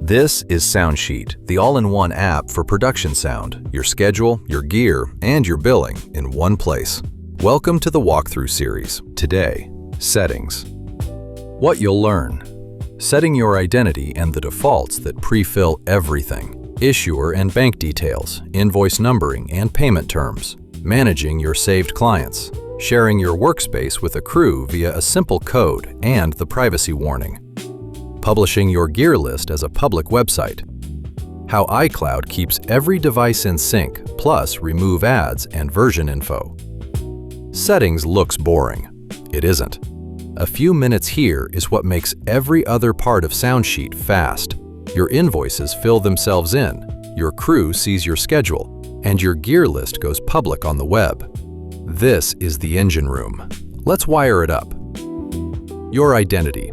This is SoundSheet, the all-in-one app for production sound, your schedule, your gear, and your billing in one place. Welcome to the walkthrough series. Today, settings. What you'll learn. Setting your identity and the defaults that pre-fill everything. Issuer and bank details, invoice numbering and payment terms. Managing your saved clients. Sharing your workspace with a crew via a simple code and the privacy warning. Publishing your gear list as a public website. How iCloud keeps every device in sync, plus remove ads and version info. Settings looks boring. It isn't. A few minutes here is what makes every other part of SoundSheet fast. Your invoices fill themselves in, your crew sees your schedule, and your gear list goes public on the web. This is the engine room. Let's wire it up. Your identity.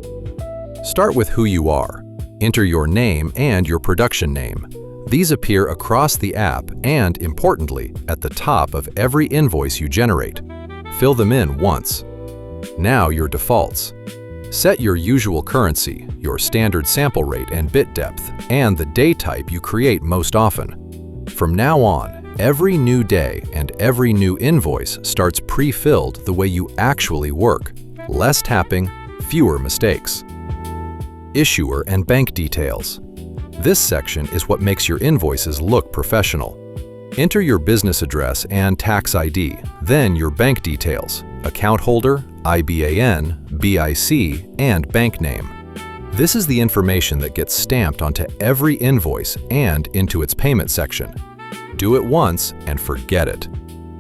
Start with who you are. Enter your name and your production name. These appear across the app and, importantly, at the top of every invoice you generate. Fill them in once. Now your defaults. Set your usual currency, your standard sample rate and bit depth, and the day type you create most often. From now on, every new day and every new invoice starts pre-filled the way you actually work. Less tapping, fewer mistakes. Issuer and bank details. This section is what makes your invoices look professional. Enter your business address and tax ID, then your bank details, account holder, IBAN, BIC, and bank name. This is the information that gets stamped onto every invoice and into its payment section. Do it once and forget it.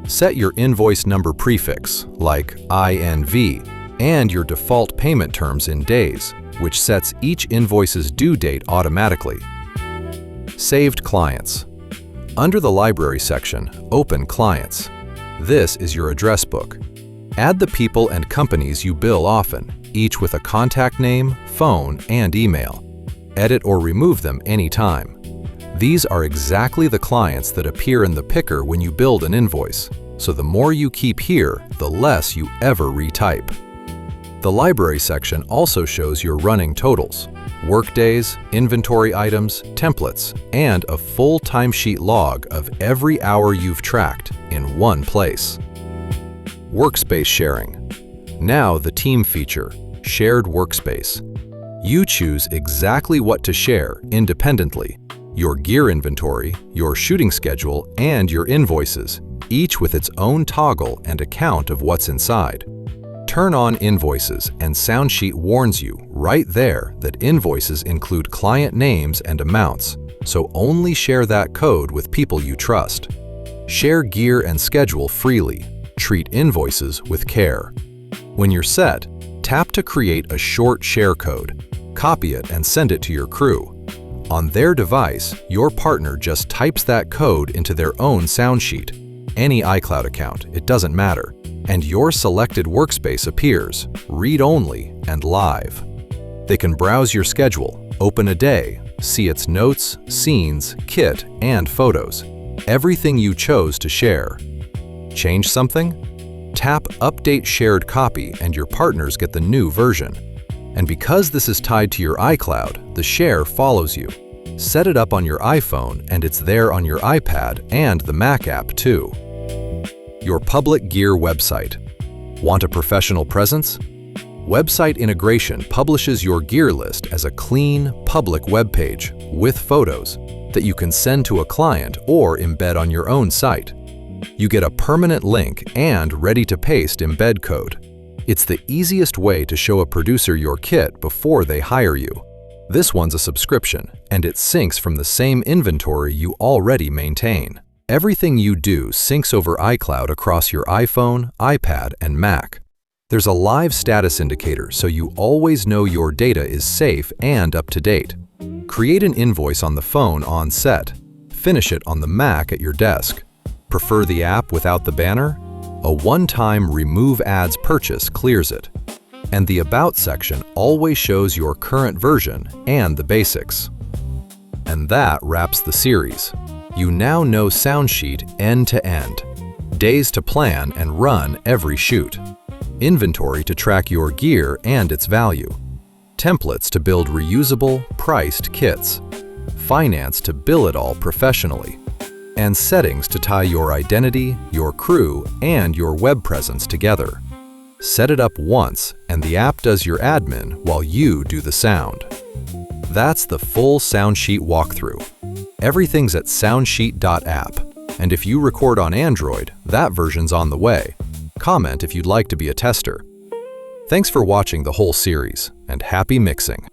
Set your invoice number prefix, like INV, and your default payment terms in days, which sets each invoice's due date automatically. Saved clients. Under the Library section, open Clients. This is your address book. Add the people and companies you bill often, each with a contact name, phone, and email. Edit or remove them anytime. These are exactly the clients that appear in the picker when you build an invoice, so the more you keep here, the less you ever retype. The Library section also shows your running totals, workdays, inventory items, templates, and a full timesheet log of every hour you've tracked in one place. Workspace sharing. Now the team feature, Shared Workspace. You choose exactly what to share independently. Your gear inventory, your shooting schedule, and your invoices, each with its own toggle and account of what's inside. Turn on Invoices and SoundSheet warns you right there that invoices include client names and amounts, so only share that code with people you trust. Share gear and schedule freely. Treat invoices with care. When you're set, tap to create a short share code. Copy it and send it to your crew. On their device, your partner just types that code into their own SoundSheet. Any iCloud account, it doesn't matter. And your selected workspace appears, read-only and live. They can browse your schedule, open a day, see its notes, scenes, kit, and photos. Everything you chose to share. Change something? Tap Update Shared Copy and your partners get the new version. And because this is tied to your iCloud, the share follows you. Set it up on your iPhone and it's there on your iPad and the Mac app too. Your public gear website. Want a professional presence? Website Integration publishes your gear list as a clean, public web page with photos that you can send to a client or embed on your own site. You get a permanent link and ready-to-paste embed code. It's the easiest way to show a producer your kit before they hire you. This one's a subscription, and it syncs from the same inventory you already maintain. Everything you do syncs over iCloud across your iPhone, iPad, and Mac. There's a live status indicator so you always know your data is safe and up to date. Create an invoice on the phone on set. Finish it on the Mac at your desk. Prefer the app without the banner? A one-time Remove Ads purchase clears it. And the About section always shows your current version and the basics. And that wraps the series. You now know SoundSheet end to end. Days to plan and run every shoot. Inventory to track your gear and its value. Templates to build reusable, priced kits. finance to bill it all professionally, and settings to tie your identity, your crew, and your web presence together. Set it up once, and the app does your admin while you do the sound. That's the full SoundSheet walkthrough. Everything's at soundsheet.app, and if you record on Android, that version's on the way. Comment if you'd like to be a tester. Thanks for watching the whole series, and happy mixing!